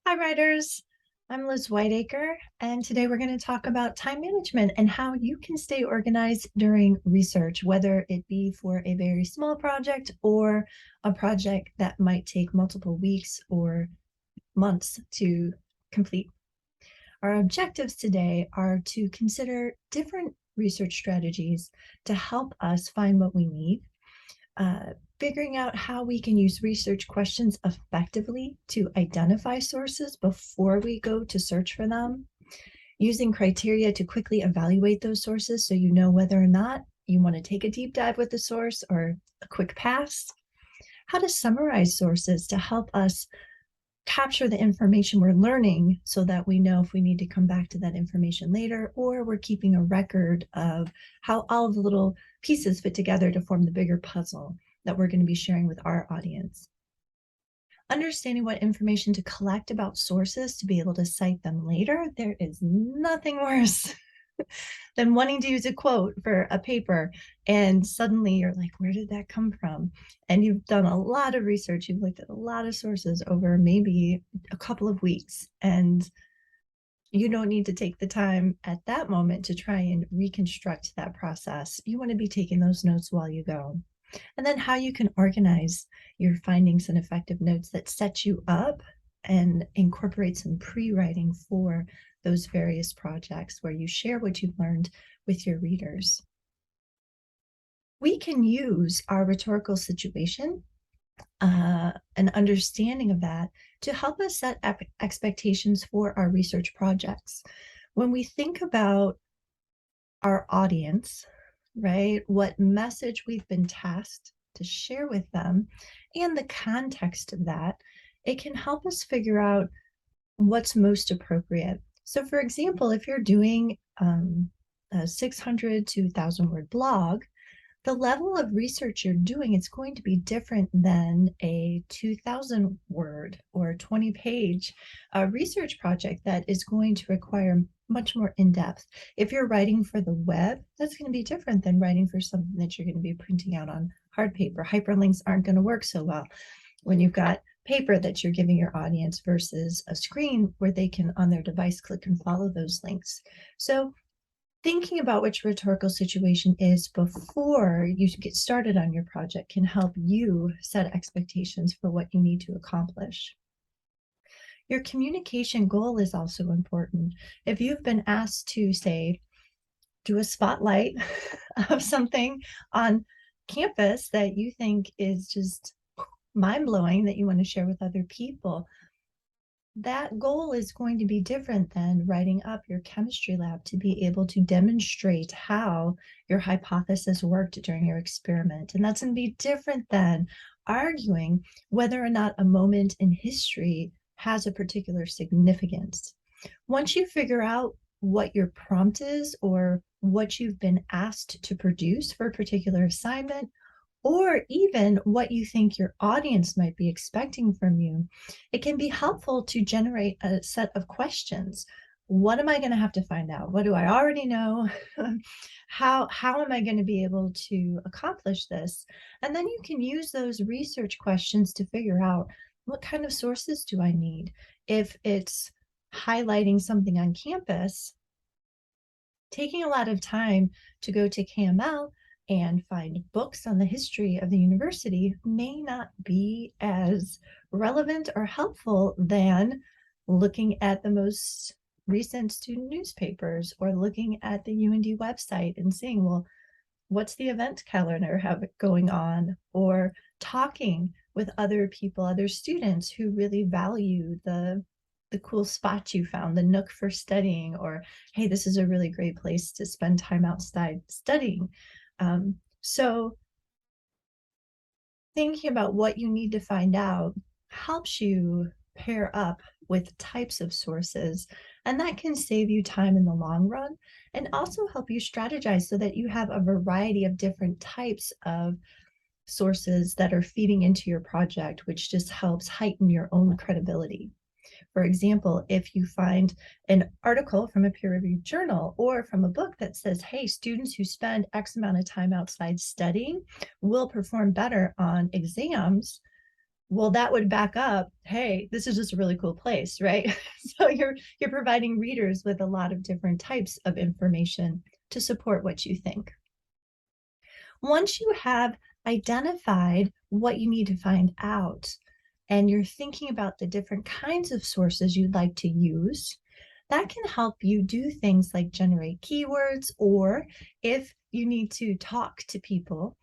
Hi, writers. I'm Liz Whiteacre, and today we're going to talk about time management and how you can stay organized during research, whether it be for a very small project or a project that might take multiple weeks or months to complete. Our objectives today are to consider different research strategies to help us find what we need, figuring out how we can use research questions effectively to identify sources before we go to search for them, using criteria to quickly evaluate those sources so you know whether or not you want to take a deep dive with the source or a quick pass, how to summarize sources to help us capture the information we're learning so that we know if we need to come back to that information later, or we're keeping a record of how all of the little pieces fit together to form the bigger puzzle that we're going to be sharing with our audience. Understanding what information to collect about sources to be able to cite them later. There is nothing worse than wanting to use a quote for a paper and suddenly you're like, where did that come from? And you've done a lot of research, you've looked at a lot of sources over maybe a couple of weeks, and you don't need to take the time at that moment to try and reconstruct that process. You want to be taking those notes while you go. And then how you can organize your findings and effective notes that set you up and incorporate some pre-writing for those various projects where you share what you've learned with your readers. We can use our rhetorical situation, an understanding of that, to help us set expectations for our research projects. When we think about our audience, right, what message we've been tasked to share with them, and the context of that, it can help us figure out what's most appropriate. So, for example, if you're doing a 600 to 1,000 word blog, the level of research you're doing is going to be different than a 2,000 word or 20-page research project that is going to require much more in-depth. If you're writing for the web, that's going to be different than writing for something that you're going to be printing out on hard paper. Hyperlinks aren't going to work so well when you've got paper that you're giving your audience versus a screen where they can on their device click and follow those links. So thinking about which rhetorical situation is before you get started on your project can help you set expectations for what you need to accomplish. Your communication goal is also important. If you've been asked to, say, do a spotlight of something on campus that you think is just mind-blowing that you want to share with other people, that goal is going to be different than writing up your chemistry lab to be able to demonstrate how your hypothesis worked during your experiment. And that's going to be different than arguing whether or not a moment in history has a particular significance. Once you figure out what your prompt is or what you've been asked to produce for a particular assignment, or even what you think your audience might be expecting from you, it can be helpful to generate a set of questions. What am I going to have to find out? What do I already know? how am I going to be able to accomplish this? And then you can use those research questions to figure out, what kind of sources do I need? If it's highlighting something on campus, taking a lot of time to go to KML and find books on the history of the university may not be as relevant or helpful than looking at the most recent student newspapers or looking at the UND website and seeing, well, what's the event calendar have going on, or talking with other people, other students who really value the cool spot you found, the nook for studying, or hey, this is a really great place to spend time outside studying. So thinking about what you need to find out helps you pair up with types of sources, and that can save you time in the long run and also help you strategize so that you have a variety of different types of sources that are feeding into your project, which just helps heighten your own credibility. For example, if you find an article from a peer-reviewed journal or from a book that says, hey, students who spend X amount of time outside studying will perform better on exams, well, that would back up, hey, this is just a really cool place, right? So you're providing readers with a lot of different types of information to support what you think. Once you have identified what you need to find out and you're thinking about the different kinds of sources you'd like to use, that can help you do things like generate keywords, or if you need to talk to people,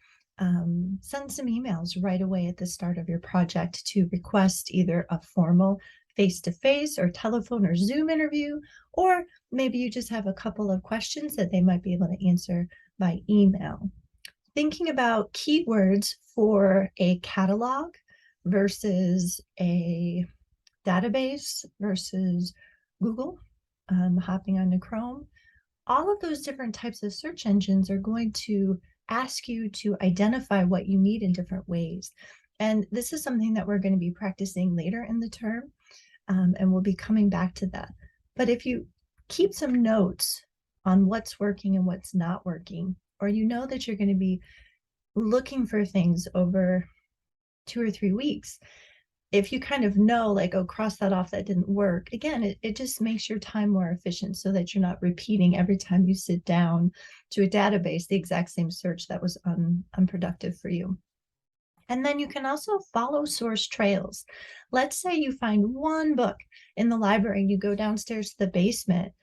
send some emails right away at the start of your project to request either a formal face-to-face or telephone or Zoom interview, or maybe you just have a couple of questions that they might be able to answer by email. Thinking about keywords for a catalog versus a database versus Google, hopping onto Chrome, all of those different types of search engines are going to ask you to identify what you need in different ways. And this is something that we're going to be practicing later in the term, and we'll be coming back to that. But if you keep some notes on what's working and what's not working, or you know that you're going to be looking for things over 2 or 3 weeks, if you kind of know, like, oh, cross that off, that didn't work, again, it just makes your time more efficient so that you're not repeating every time you sit down to a database the exact same search that was unproductive for you. And then you can also follow source trails. Let's say you find one book in the library and you go downstairs to the basement.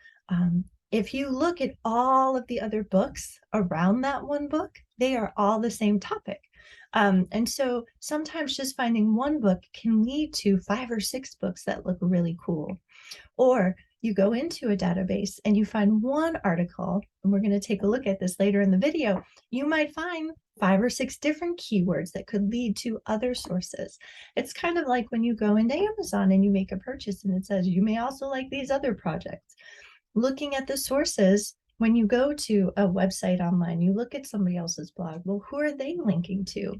If you look at all of the other books around that one book, they are all the same topic. And so sometimes just finding one book can lead to 5 or 6 books that look really cool. Or you go into a database and you find one article, and we're going to take a look at this later in the video. You might find 5 or 6 different keywords that could lead to other sources. It's kind of like when you go into Amazon and you make a purchase and it says, you may also like these other projects. Looking at the sources, when you go to a website online, you look at somebody else's blog. Well, who are they linking to?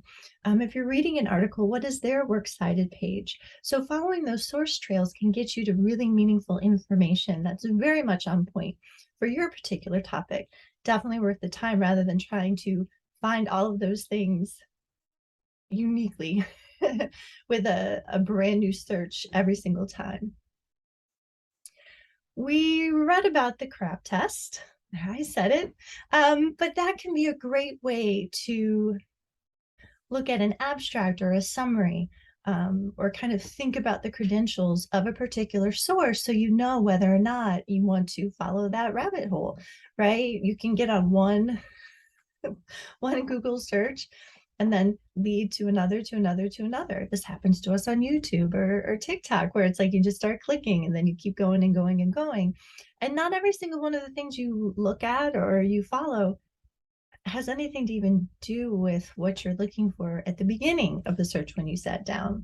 If you're reading an article, what is their works cited page? So following those source trails can get you to really meaningful information that's very much on point for your particular topic. Definitely worth the time rather than trying to find all of those things uniquely with a brand new search every single time. We read about the crap test. I said it. But that can be a great way to look at an abstract or a summary, or kind of think about the credentials of a particular source so you know whether or not you want to follow that rabbit hole, right? You can get on one Google search and then lead to another, to another, to another. This happens to us on YouTube or TikTok, where it's like you just start clicking and then you keep going and going and going. And not every single one of the things you look at or you follow has anything to even do with what you're looking for at the beginning of the search when you sat down.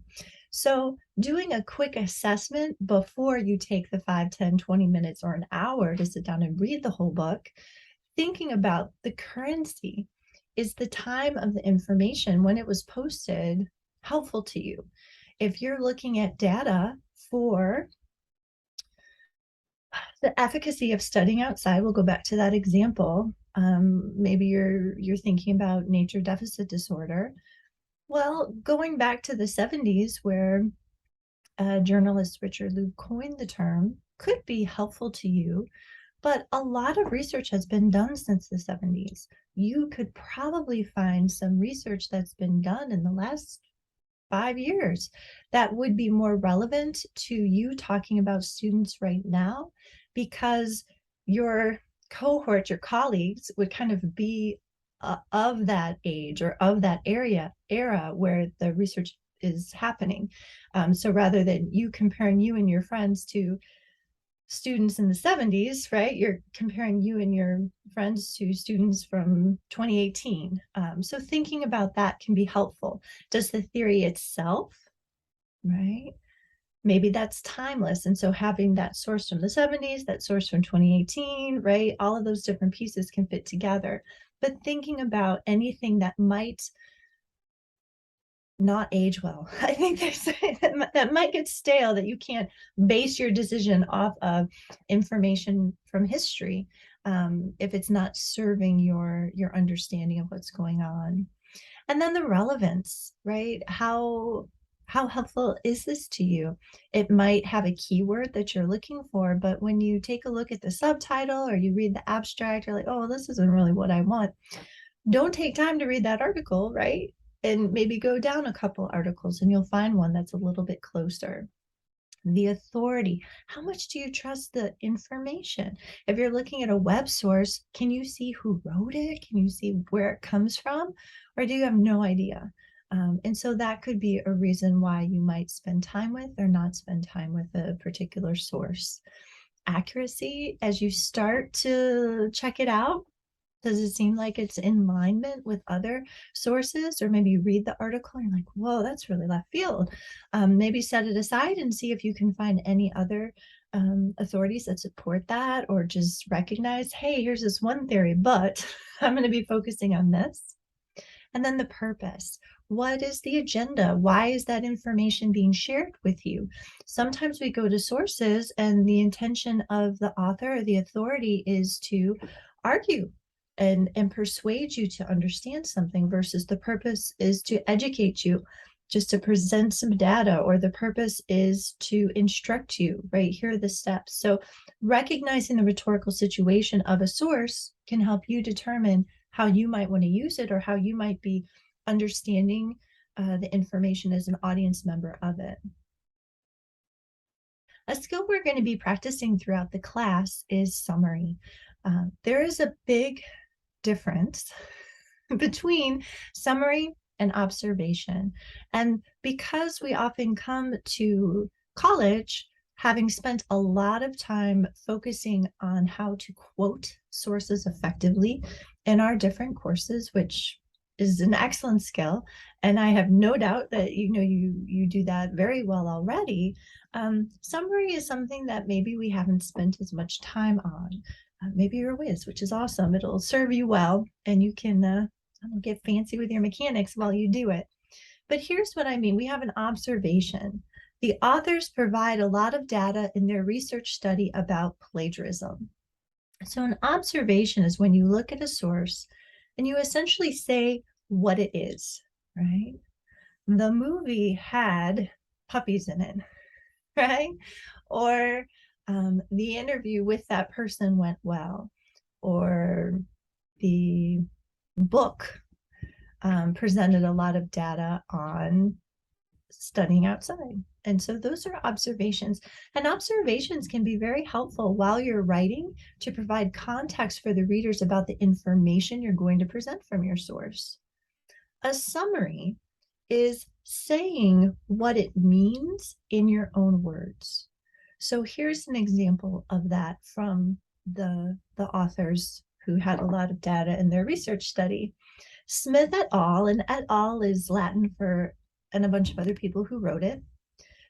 So doing a quick assessment before you take the 5, 10, 20 minutes or an hour to sit down and read the whole book, thinking about the currency. Is the time of the information when it was posted helpful to you? If you're looking at data for the efficacy of studying outside, we'll go back to that example. Maybe you're thinking about nature deficit disorder. Well, going back to the 70s, where journalist Richard Loup coined the term, could be helpful to you. But a lot of research has been done since the 70s. You could probably find some research that's been done in the last 5 years that would be more relevant to you talking about students right now, because your cohort, your colleagues would kind of be of that age or of that era where the research is happening. So rather than you comparing you and your friends to students in the 70s, right? You're comparing you and your friends to students from 2018. So thinking about that can be helpful. Does the theory itself, right? Maybe that's timeless. And so having that source from the 70s, that source from 2018, right? All of those different pieces can fit together. But thinking about anything that might not age well. I think that might get stale, that you can't base your decision off of information from history, if it's not serving your understanding of what's going on. And then the relevance, right? How How helpful is this to you? It might have a keyword that you're looking for, but when you take a look at the subtitle or you read the abstract, you're like, oh, this isn't really what I want. Don't take time to read that article, right? And maybe go down a couple articles and you'll find one that's a little bit closer. The authority. How much do you trust the information? If you're looking at a web source, can you see who wrote it? Can you see where it comes from? Or do you have no idea? And so that could be a reason why you might spend time with or not spend time with a particular source. Accuracy, as you start to check it out, does it seem like it's in alignment with other sources? Or maybe you read the article and you're like, whoa, that's really left field. Maybe set it aside and see if you can find any other authorities that support that, or just recognize, hey, here's this one theory, but I'm going to be focusing on this. And then the purpose. What is the agenda? Why is that information being shared with you? Sometimes we go to sources and the intention of the author or the authority is to argue and persuade you to understand something, versus the purpose is to educate you, just to present some data, or the purpose is to instruct you, right? Here are the steps. So recognizing the rhetorical situation of a source can help you determine how you might want to use it, or how you might be understanding the information as an audience member of it. A skill we're going to be practicing throughout the class is summary. There is a big difference between summary and observation. And because we often come to college having spent a lot of time focusing on how to quote sources effectively in our different courses, which is an excellent skill, and I have no doubt that you do that very well already. Summary is something that maybe we haven't spent as much time on. Maybe you're a whiz, which is awesome. It'll serve you well, and you can get fancy with your mechanics while you do it. But here's what I mean. We have an observation. The authors provide a lot of data in their research study about plagiarism. So an observation is when you look at a source and you essentially say what it is, right? The movie had puppies in it, right? Or the interview with that person went well, or the book presented a lot of data on studying outside. And so those are observations. And observations can be very helpful while you're writing to provide context for the readers about the information you're going to present from your source. A summary is saying what it means in your own words. So here's an example of that from the authors who had a lot of data in their research study. Smith et al., and et al. Is Latin for, and a bunch of other people who wrote it.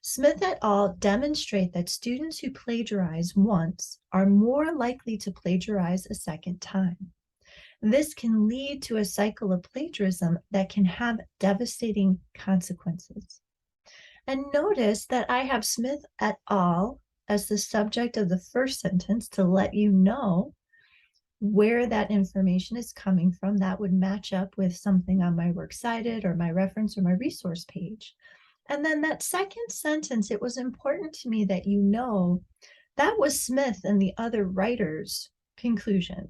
Smith et al. Demonstrate that students who plagiarize once are more likely to plagiarize a second time. This can lead to a cycle of plagiarism that can have devastating consequences. And notice that I have Smith et al. As the subject of the first sentence to let you know where that information is coming from. That would match up with something on my works cited or my reference or my resource page. And then that second sentence, it was important to me that you know that was Smith and the other writers' conclusion.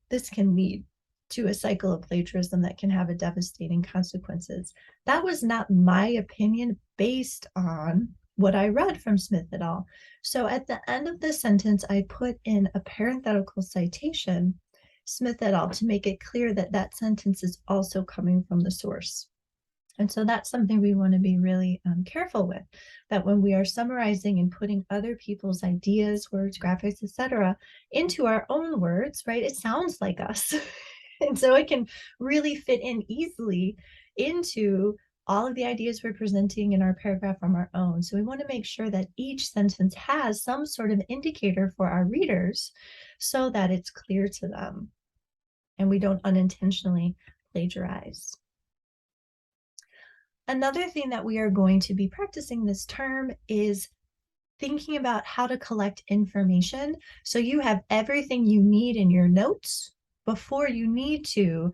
This can lead to a cycle of plagiarism that can have a devastating consequences. That was not my opinion based on what I read from Smith et al. So at the end of the sentence, I put in a parenthetical citation, Smith et al., to make it clear that that sentence is also coming from the source. And so that's something we want to be really careful with, that when we are summarizing and putting other people's ideas, words, graphics, etc., into our own words, right, it sounds like us. And so it can really fit in easily into all of the ideas we're presenting in our paragraph from our own. So we want to make sure that each sentence has some sort of indicator for our readers so that it's clear to them and we don't unintentionally plagiarize. Another thing that we are going to be practicing this term is thinking about how to collect information so you have everything you need in your notes before you need to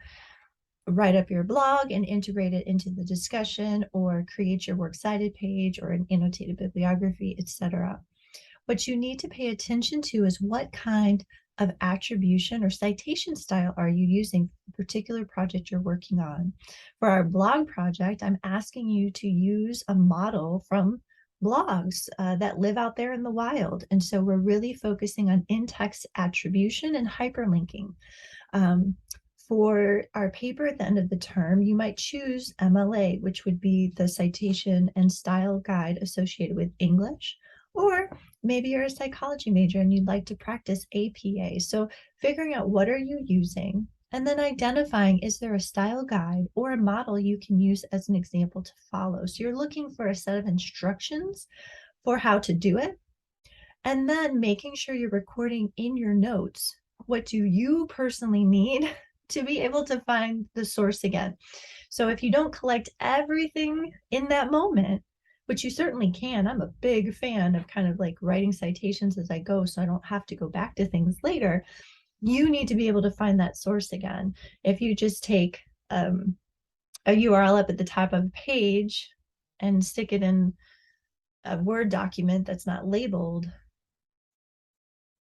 write up your blog and integrate it into the discussion, or create your works cited page or an annotated bibliography, etc. What you need to pay attention to is what kind of attribution or citation style are you using for the particular project you're working on. For our blog project, I'm asking you to use a model from blogs that live out there in the wild. And so we're really focusing on in-text attribution and hyperlinking. Um, for our paper at the end of the term, you might choose MLA, which would be the citation and style guide associated with English, or maybe you're a psychology major and you'd like to practice APA. So figuring out what are you using, and then identifying, is there a style guide or a model you can use as an example to follow? So you're looking for a set of instructions for how to do it, and then making sure you're recording in your notes, what do you personally need to be able to find the source again. So if you don't collect everything in that moment, which you certainly can, I'm a big fan of kind of like writing citations as I go so I don't have to go back to things later, you need to be able to find that source again. If you just take a URL up at the top of a page and stick it in a Word document that's not labeled,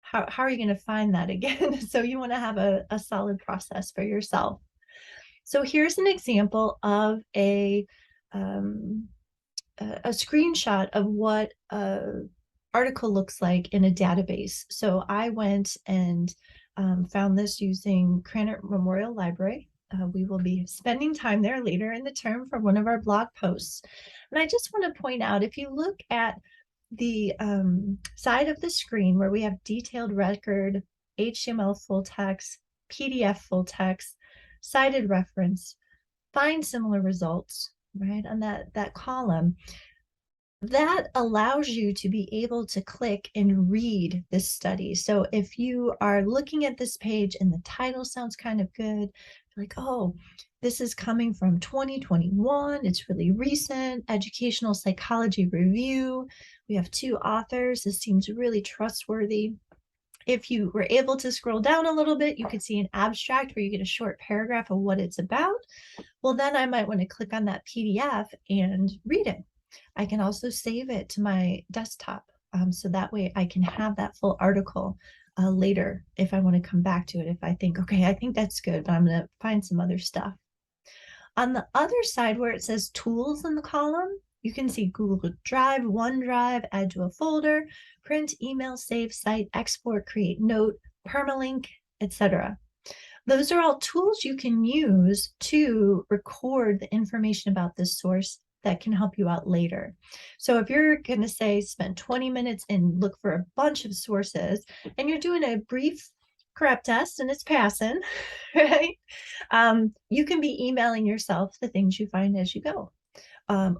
how are you going to find that again? So you want to have a solid process for yourself. So here's an example of a screenshot of what an article looks like in a database. So I went and found this using Cranert Memorial Library. We will be spending time there later in the term for one of our blog posts. And I just want to point out, if you look at the side of the screen where we have detailed record, HTML full text, PDF full text, cited reference, find similar results, right, on that column, that allows you to be able to click and read this study. So if you are looking at this page and the title sounds kind of good, like, oh, this is coming from 2021, it's really recent, Educational Psychology Review, we have 2 authors, this seems really trustworthy. If you were able to scroll down a little bit, you could see an abstract where you get a short paragraph of what it's about. Well, then I might want to click on that PDF and read it. I can also save it to my desktop, so that way I can have that full article later if I want to come back to it. If I think, okay, I think that's good, but I'm going to find some other stuff. On the other side where it says tools in the column, you can see Google Drive, OneDrive, add to a folder, print, email, save, cite, export, create note, permalink, etc. Those are all tools you can use to record the information about this source that can help you out later. So if you're going to say spend 20 minutes and look for a bunch of sources, and you're doing a brief CREP test and it's passing, right? You can be emailing yourself the things you find as you go.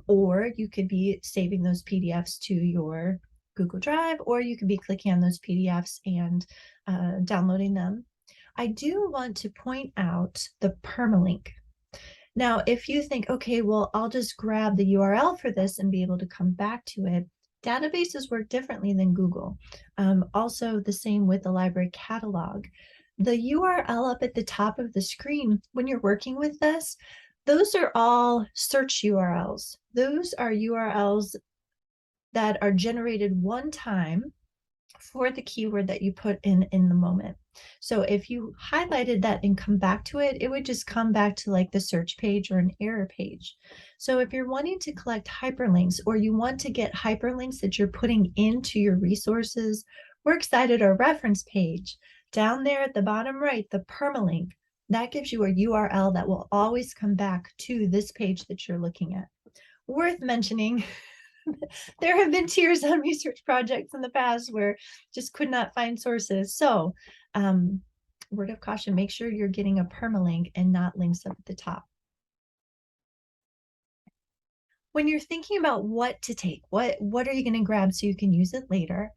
Or you could be saving those PDFs to your Google Drive, or you could be clicking on those PDFs and downloading them. I do want to point out the permalink. Now, if you think, okay, well, I'll just grab the URL for this and be able to come back to it, databases work differently than Google. Also, the same with the library catalog. The URL up at the top of the screen, when you're working with this, those are all search URLs. Those are URLs that are generated one time for the keyword that you put in the moment. So if you highlighted that and come back to it, it would just come back to like the search page or an error page. So if you're wanting to collect hyperlinks, or you want to get hyperlinks that you're putting into your resources, works cited, or reference page, down there at the bottom right, the permalink, that gives you a URL that will always come back to this page that you're looking at. Worth mentioning, there have been tears on research projects in the past where just could not find sources. So word of caution, make sure you're getting a permalink and not links up at the top. When you're thinking about what to take, what are you going to grab so you can use it later,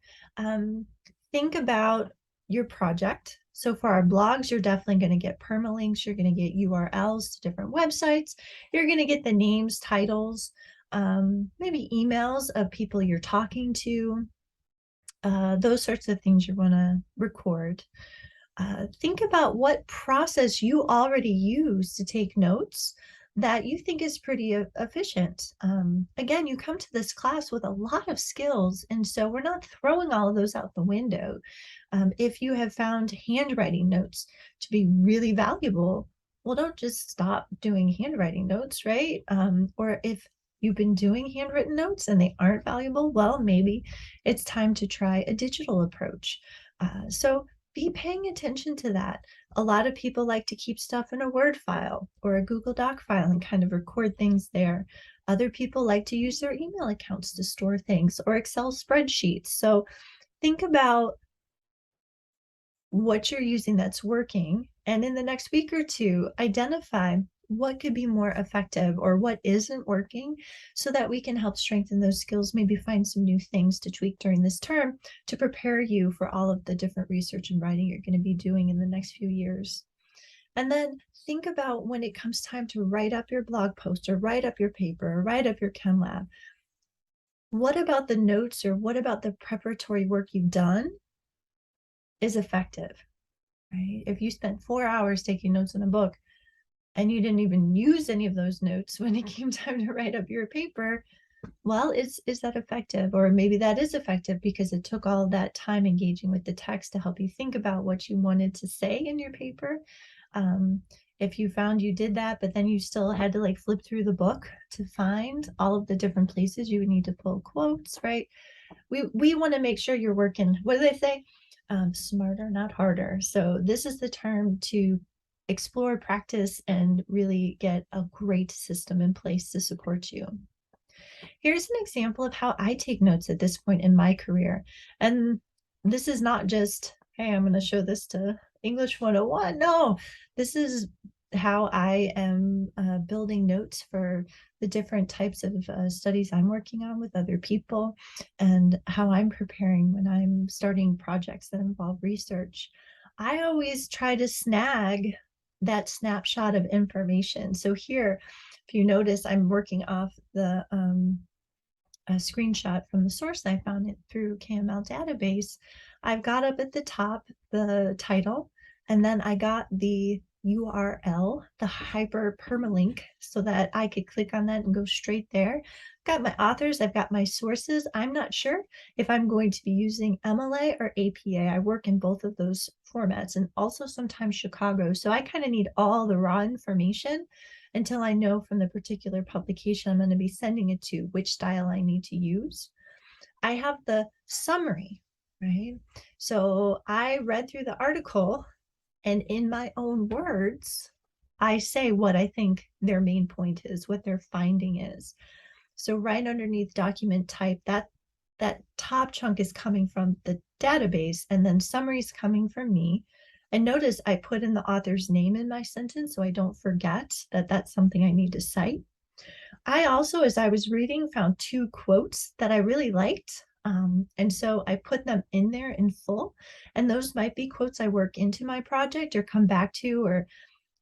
think about your project. So for our blogs, you're definitely going to get permalinks, you're going to get URLs to different websites, you're going to get the names, titles, maybe emails of people you're talking to, those sorts of things you want to record. think about what process you already use to take notes that you think is pretty efficient. Again, you come to this class with a lot of skills, and so we're not throwing all of those out the window. If you have found handwriting notes to be really valuable, well, don't just stop doing handwriting notes, right? Or if you've been doing handwritten notes and they aren't valuable, well, maybe it's time to try a digital approach. So be paying attention to that. A lot of people like to keep stuff in a Word file or a Google Doc file and kind of record things there. Other people like to use their email accounts to store things or Excel spreadsheets. So think about what you're using that's working, and in the next week or two, identify what could be more effective or what isn't working so that we can help strengthen those skills, maybe find some new things to tweak during this term to prepare you for all of the different research and writing you're going to be doing in the next few years. And then think about when it comes time to write up your blog post or write up your paper or write up your Chem Lab. What about the notes or what about the preparatory work you've done is effective? Right? If you spent 4 hours taking notes in a book and you didn't even use any of those notes when it came time to write up your paper, well, is that effective? Or maybe that is effective because it took all of that time engaging with the text to help you think about what you wanted to say in your paper. If you found you did that, but then you still had to like flip through the book to find all of the different places you would need to pull quotes, right? We want to make sure you're working, what do they say? Smarter, not harder. So this is the term to explore, practice, and really get a great system in place to support you. Here's an example of how I take notes at this point in my career. And this is not just, hey, I'm going to show this to English 101. No, this is how I am building notes for the different types of studies I'm working on with other people and how I'm preparing when I'm starting projects that involve research. I always try to snag that snapshot of information. So here, if you notice, I'm working off the a screenshot from the source I found it through KML database. I've got up at the top the title, and then I got the URL, the hyper permalink, so that I could click on that and go straight there. Got my authors, I've got my sources. I'm not sure if I'm going to be using MLA or APA. I work in both of those formats and also sometimes Chicago. So I kind of need all the raw information until I know from the particular publication I'm going to be sending it to which style I need to use. I have the summary, right? So I read through the article and in my own words, I say what I think their main point is, what their finding is. So right underneath document type, that top chunk is coming from the database and then summary is coming from me. And notice I put in the author's name in my sentence so I don't forget that that's something I need to cite. I also, as I was reading, found 2 quotes that I really liked. And so I put them in there in full. And those might be quotes I work into my project or come back to or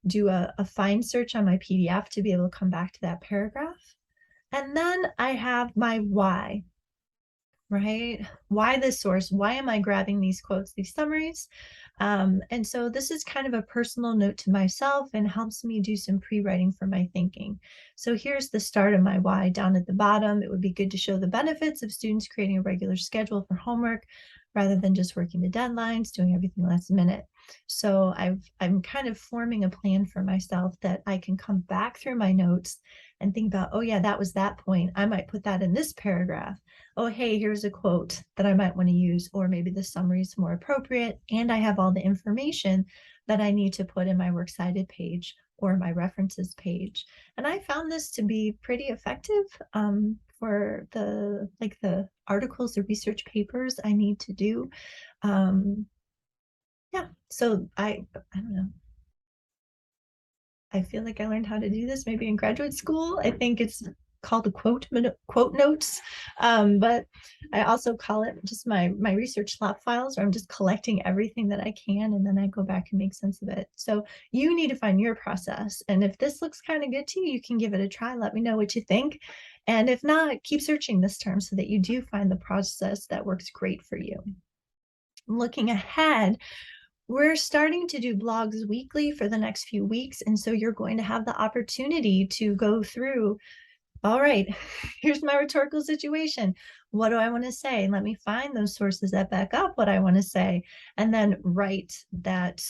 do a find search on my PDF to be able to come back to that paragraph. And then I have my why, right? Why this source? Why am I grabbing these quotes, these summaries? And so this is kind of a personal note to myself and helps me do some pre-writing for my thinking. So here's the start of my why down at the bottom. It would be good to show the benefits of students creating a regular schedule for homework rather than just working the deadlines, doing everything last minute. So I'm kind of forming a plan for myself that I can come back through my notes and think about, oh yeah, that was that point. I might put that in this paragraph. Oh, hey, here's a quote that I might want to use, or maybe the summary is more appropriate. And I have all the information that I need to put in my works cited page or my references page. And I found this to be pretty effective for the articles, the research papers I need to do. Yeah, so I don't know. I feel like I learned how to do this maybe in graduate school. I think it's called a quote notes, but I also call it just my research lab files, where I'm just collecting everything that I can, and then I go back and make sense of it. So you need to find your process, and if this looks kind of good to you, you can give it a try. Let me know what you think, and if not, keep searching this term so that you do find the process that works great for you. Looking ahead, We're starting to do blogs weekly for the next few weeks, and so you're going to have the opportunity to go through, all right, here's my rhetorical situation. What do I want to say? Let me find those sources that back up what I want to say, and then write that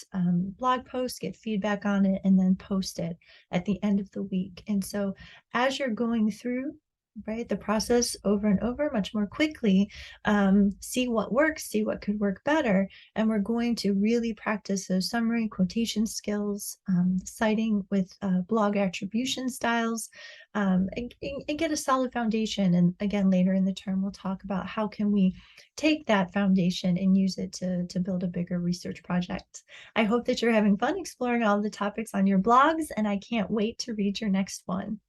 blog post, get feedback on it, and then post it at the end of the week. And so as you're going through, right, the process over and over much more quickly, see what works, see what could work better. And we're going to really practice those summary quotation skills, citing with blog attribution styles, and get a solid foundation. And again, later in the term, we'll talk about how can we take that foundation and use it to build a bigger research project. I hope that you're having fun exploring all the topics on your blogs, and I can't wait to read your next one.